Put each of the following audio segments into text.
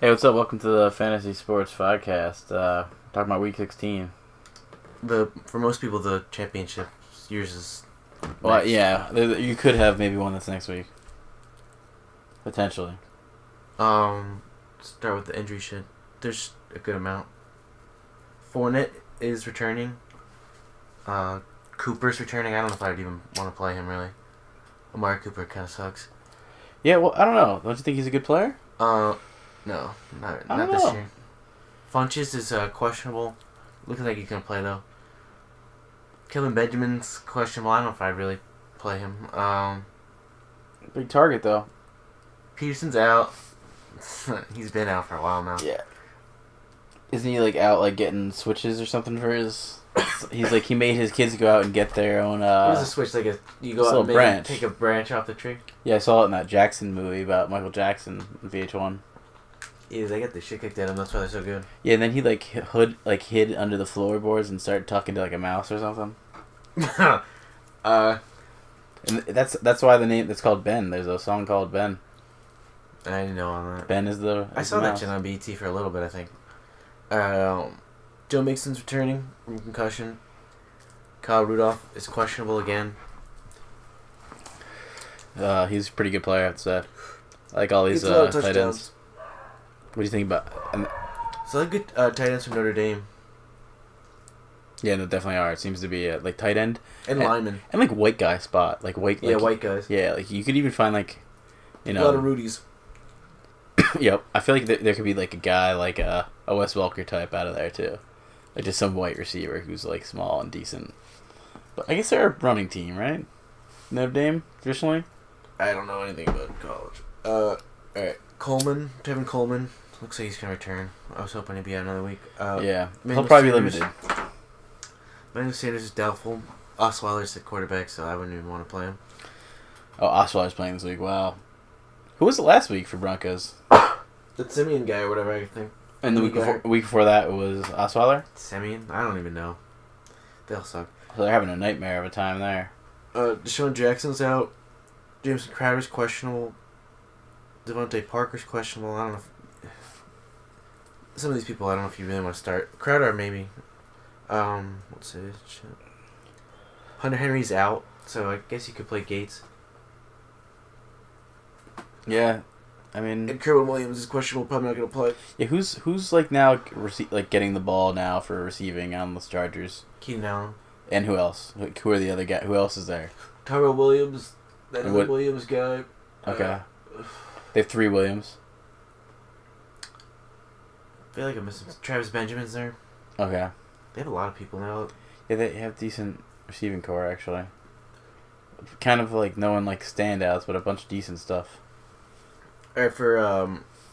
Hey, what's up? Welcome to the Fantasy Sports Fodcast. Talking about Week 16. For most people, the championship, yours is Well, next. yeah, you could have maybe one that's next week. Potentially. Start with the injury shit. There's a good amount. Fournette is returning. Cooper's returning. I don't know if I'd even want to play him, really. Amari Cooper kind of sucks. Yeah, well, I don't know. Don't you think he's a good player? No, not this year. Funches is questionable. Looking like he's going to play, though. Kevin Benjamin's questionable. I don't know if I'd really play him. Big target, though. Peterson's out. He's been out for a while now. Yeah. Isn't he, out, getting switches or something for his... he made his kids go out and get their own, What is a switch? You go out and branch. Take a branch off the tree? Yeah, I saw it in that Jackson movie about Michael Jackson on VH1. Yeah, they get the shit kicked at them. That's why they're so good. Yeah, and then he, hid under the floorboards and started talking to, a mouse or something. And that's why the name... It's called Ben. There's a song called Ben. I didn't know on that. Ben is the... I saw that shit on BET for a little bit, I think. Joe Mixon's returning from concussion. Kyle Rudolph is questionable again. He's a pretty good player, I'd say. I like all these tight ends. What do you think about... So I good tight ends from Notre Dame. Yeah, no, definitely are. It seems to be tight end. And lineman. And white guy spot. White guys. Yeah, you could even find a lot of Rudies. Yep. I feel like there could be a guy a Wes Welker type out of there too. Just some white receiver who's small and decent. But I guess they're a running team, right? Notre Dame, traditionally? I don't know anything about college. Alright. Tevin Coleman. Looks like he's going to return. I was hoping he'd be out another week. Yeah. He'll probably be limited. Manuel Sanders is doubtful. Osweiler's the quarterback, so I wouldn't even want to play him. Oh, Osweiler's playing this week. Wow. Who was it last week for Broncos? The Simeon guy or whatever, I think. And the week before that was Osweiler? Simeon? I don't even know. They'll suck. So they're having a nightmare of a time there. Deshaun Jackson's out. Jameson Crowder's questionable. Devontae Parker's questionable. I don't know if... Some of these people, I don't know if you really want to start. Crowder, maybe. Let's see. Shit. Hunter Henry's out, so I guess you could play Gates. Yeah. I mean... And Kerwin Williams is questionable, probably not going to play. Yeah, who's now getting the ball now for receiving on the Chargers? Keenan Allen. And who else? Who are the other guys? Who else is there? Tyrell Williams, that other Williams guy. Okay. They have 3 Williams. I feel like I'm missing Travis Benjamin's there. Okay. They have a lot of people now. Yeah, they have decent receiving core, actually. Kind of no one standouts, but a bunch of decent stuff. Alright, for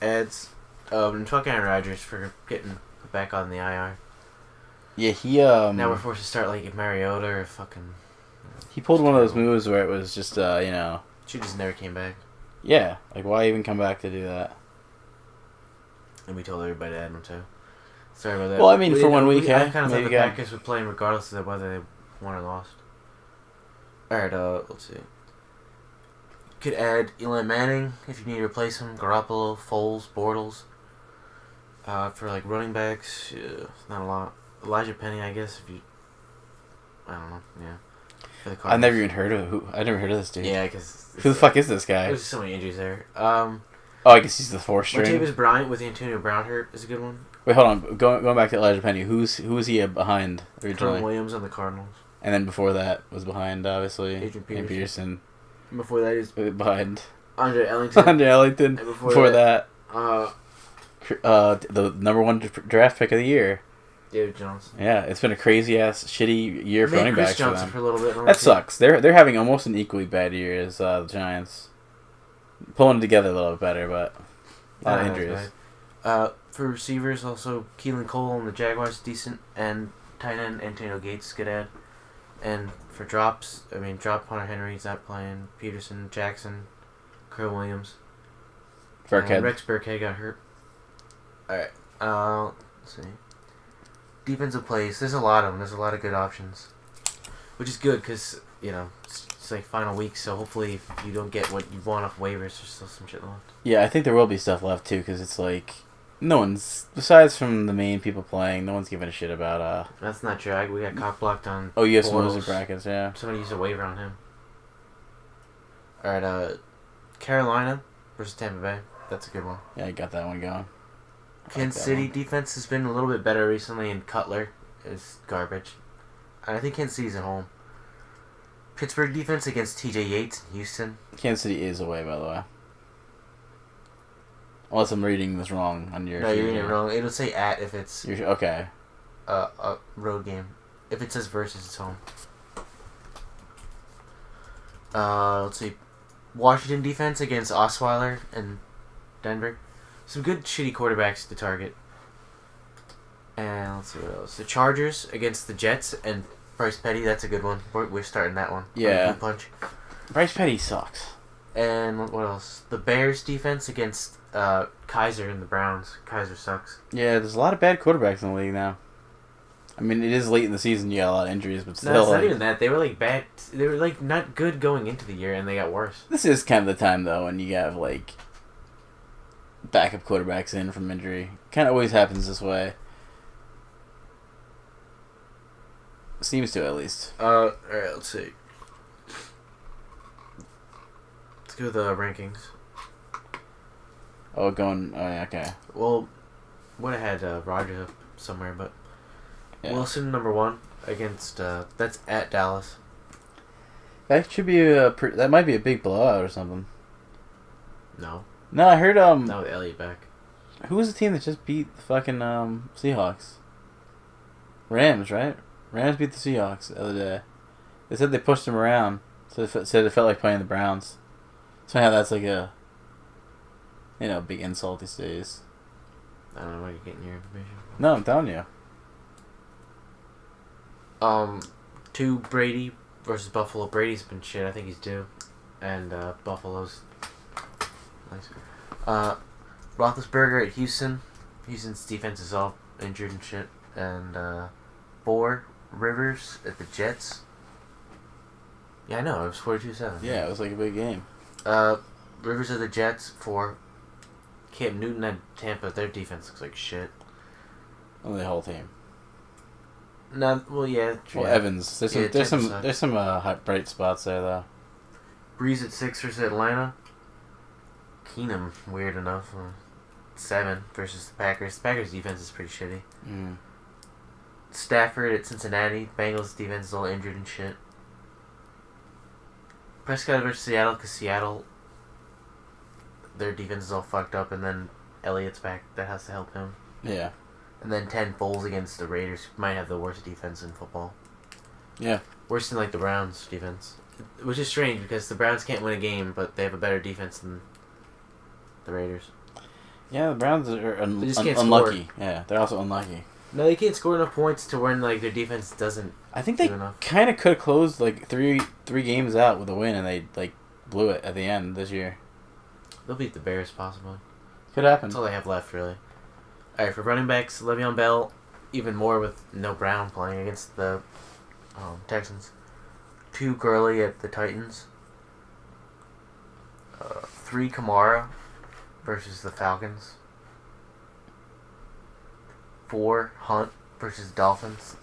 ads, and fuck Aaron Rodgers for getting back on the IR. Yeah, he now we're forced to start Mariota or fucking... He pulled one of those moves where it was just, She just never came back. Yeah, why even come back to do that? And we told everybody to add him too. Sorry about that. Well, I mean, for 1 week, I kind of thought the Packers would play him regardless of whether they won or lost. Alright, let's see. You could add Eli Manning if you need to replace him. Garoppolo, Foles, Bortles. For running backs, not a lot. Elijah Penny, I guess, if you... I don't know, yeah. I never even heard of this dude. Yeah, because... Who the fuck is this guy? There's so many injuries there. Oh, I guess he's the 4th string. Martavis Bryant with Antonio Brown hurt is a good one. Wait, hold on. Going back to Elijah Penny, who was he behind originally? Colin Williams on the Cardinals. And then before that was behind, obviously, Adrian Peterson. And before that is behind Andre Ellington. Andre Ellington. And before that, the the number 1 draft pick of the year. David Johnson. Yeah, it's been a crazy ass shitty year for running backs Johnson for a little bit. That sucks. They're having almost an equally bad year as the Giants. Pulling together a little bit better, but a lot of injuries. For receivers, also Keelan Cole and the Jaguars decent, and tight end Antonio Gates good add. And for drops, drop Hunter Henry's not playing. Peterson, Jackson, Kerwin Williams. Burkhead. Rex Burkhead got hurt. Alright, let's see. Defensive plays, there's a lot of them. There's a lot of good options. Which is good because, it's final week, so hopefully if you don't get what you want off waivers, there's still some shit left. Yeah, I think there will be stuff left too because it's No one's, besides from the main people playing, no one's giving a shit about, That's not true. We got cock blocked on. Oh, you have some Bortles. loser brackets, yeah. Somebody used a waiver on him. Alright, Carolina versus Tampa Bay. That's a good one. Yeah, I got that one going. Kansas City defense has been a little bit better recently, and Cutler is garbage. And I think Kansas City's at home. Pittsburgh defense against TJ Yates in Houston. Kansas City is away, by the way. Unless I'm reading this wrong on your... No, you're reading it wrong. It'll say at if it's Okay. a road game. If it says versus, it's home. Let's see. Washington defense against Osweiler and Denver. Some good shitty quarterbacks to target. And let's see what else. The Chargers against the Jets and Bryce Petty. That's a good one. We're starting that one. Yeah. Punch. Bryce Petty sucks. And what else? The Bears defense against Kaiser and the Browns. Kaiser sucks. Yeah, there's a lot of bad quarterbacks in the league now. I mean, it is late in the season. You got a lot of injuries, but still. No, it's not even that. They were like bad. They were like not good going into the year, and they got worse. This is kind of the time though when you have like backup quarterbacks in from injury. Kind of always happens this way. Seems to, at least. Alright, let's see. Let's go with the rankings. Oh, yeah, okay. Well, would have had Rodgers up somewhere, but Yeah. Wilson number 1 against that's at Dallas. That should be that might be a big blowout or something. No, No, I heard not with Elliott back. who was the team that just beat the fucking Seahawks? Rams, right? Rams beat the Seahawks the other day. They said they pushed them around, so they said it felt like playing the Browns. Somehow that's like a big insult these days. I don't know where you're getting your information. No, I'm telling you. 2 Brady versus Buffalo. Brady's been shit. I think he's due, and Buffalo's nice. Roethlisberger at Houston. Houston's defense is all injured and shit, and 4 Rivers at the Jets. Yeah, I know. It was 42-7. Yeah, it was like a big game. Rivers at the Jets. 4 Cam Newton at Tampa. Their defense looks like shit. Only the whole team. No, well, yeah. True. Well, Evans. There's some bright spots there though. Breeze at 6 versus Atlanta. Keenum, weird enough. 7 versus the Packers. The Packers' defense is pretty shitty. Mm. Stafford at Cincinnati. Bengals' defense is all injured and shit. Prescott versus Seattle, because Seattle, their defense is all fucked up, and then Elliott's back. That has to help him. Yeah. And then 10 Foles against the Raiders, who might have the worst defense in football. Yeah. Worse than, like, the Browns' defense. Which is strange, because the Browns can't win a game, but they have a better defense than the Raiders. Yeah, the Browns are They just can't unlucky. score. Yeah, they're also unlucky. No, they can't score enough points to win, like, their defense doesn't I think they do enough. kind of could have closed like three games out with a win, and they like blew it at the end this year. They'll beat the Bears, possibly. Could happen. That's all they have left, really. Alright, for running backs, Le'Veon Bell, even more with no Brown playing against the Texans. 2 Gurley at the Titans. 3 Kamara versus the Falcons. 4 Hunt versus Dolphins.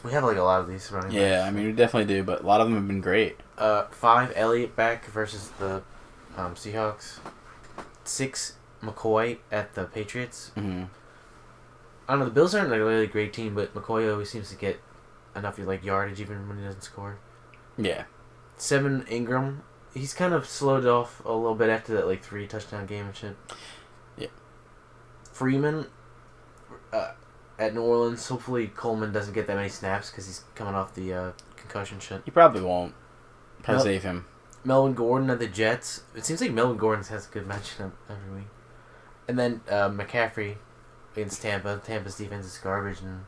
We have like a lot of these running backs. Yeah, I mean we definitely do, but a lot of them have been great. 5 Elliott back versus the Seahawks. 6 McCoy at the Patriots. Mm-hmm. I don't know, the Bills aren't like a really great team, but McCoy always seems to get enough like yardage even when he doesn't score. Yeah. 7 Ingram. He's kind of slowed off a little bit after that like 3 touchdown game and shit. Yeah. Freeman at New Orleans. Hopefully Coleman doesn't get that many snaps because he's coming off the concussion shit. He probably won't. Probably save him. Melvin Gordon at the Jets. It seems like Melvin Gordon has a good matchup every week. And then McCaffrey against Tampa. Tampa's defense is garbage, and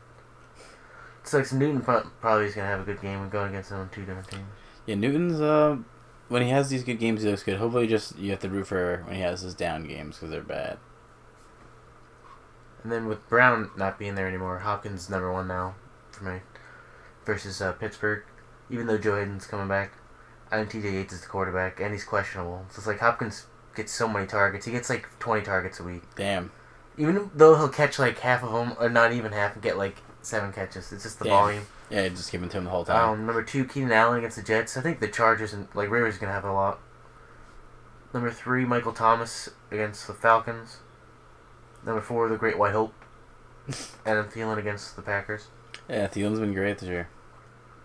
it's like Newton probably is gonna have a good game going against them on 2 different teams. Yeah, Newton's when he has these good games, he looks good. Hopefully, just you have to root for when he has his down games because they're bad. And then with Brown not being there anymore, Hopkins number 1 now for me versus Pittsburgh. Even though Joe Hayden's coming back, I think TJ Yates is the quarterback, and he's questionable. So it's like Hopkins gets so many targets. He gets like 20 targets a week. Damn. Even though he'll catch like half of them, or not even half, and get like 7 catches. It's just the volume. Yeah, just give it to him the whole time. Number 2, Keenan Allen against the Jets. I think the Chargers and like Rivers gonna have a lot. Number 3, Michael Thomas against the Falcons. Number 4, the Great White Hope. Adam Thielen against the Packers. Yeah, Thielen's been great this year.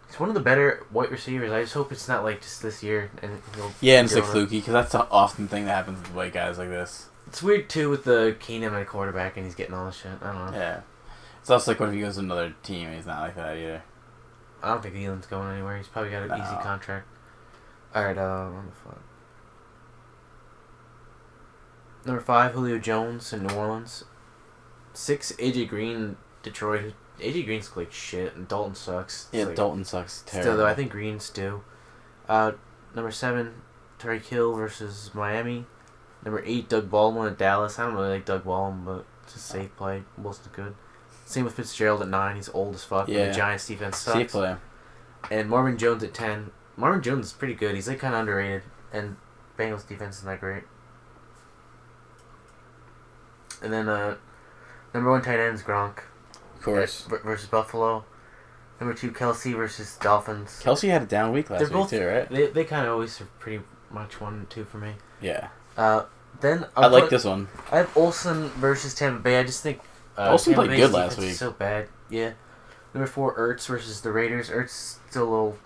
He's one of the better white receivers. I just hope it's not like just this year. And yeah, and it's like fluky, because that's an often thing that happens with white guys like this. It's weird too with the Keenan and quarterback, and he's getting all this shit. I don't know. Yeah, it's also like what if he goes to another team and he's not like that either. I don't think Thielen's going anywhere. He's probably got an easy contract. All right, what the fuck? Number 5, Julio Jones in New Orleans. 6, AJ Green, Detroit. AJ Green's like shit, and Dalton sucks. Yeah, like, Dalton sucks terrible. Still, though, I think Green's due. Number 7, Tyreek Hill versus Miami. Number 8, Doug Baldwin at Dallas. I don't really like Doug Baldwin, but it's a safe play. Wilson's good. Same with Fitzgerald at 9. He's old as fuck. Yeah. And the Giants defense sucks. Safe play. And Marvin Jones at 10. Marvin Jones is pretty good. He's like kind of underrated. And Bengals defense isn't that great. And then number 1 tight end is Gronk. Of course. Versus Buffalo. Number 2, Kelsey versus Dolphins. Kelsey had a down week last week too, right? They kind of always are pretty much 1 and 2 for me. Yeah. Then I like this one. I have Olsen versus Tampa Bay. I just think Olsen played good last week. So bad. Yeah. Number 4, Ertz versus the Raiders. Ertz still a little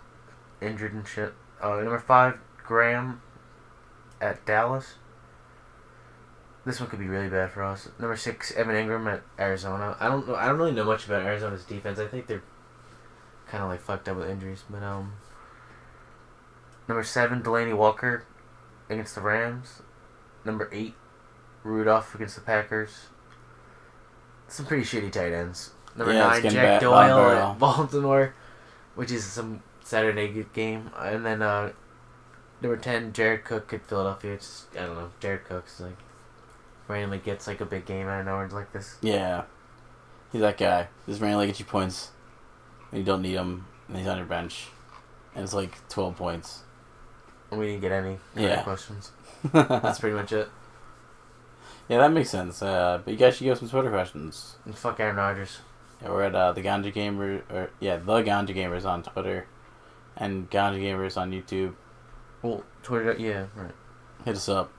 injured and shit. Number 5, Graham at Dallas. This one could be really bad for us. Number 6, Evan Ingram at Arizona. I don't really know much about Arizona's defense. I think they're kind of like fucked up with injuries. But number 7, Delaney Walker against the Rams. Number 8, Rudolph against the Packers. Some pretty shitty tight ends. Number 9, Jack Doyle at Baltimore, which is some Saturday game. And then number 10, Jared Cook at Philadelphia. It's, I don't know. Jared Cook's like randomly gets like a big game out of nowhere like this. Yeah, he's that guy. Just randomly gets you points, and you don't need him, and he's on your bench, and it's like 12 points. And we didn't get any questions. That's pretty much it. Yeah, that makes sense. But you guys should give us some Twitter questions. And fuck Aaron Rodgers. Yeah, we're at the Ganja Gamer, the Ganja Gamers on Twitter, and Ganja Gamers on YouTube. Well, Twitter, yeah, right. Hit us up.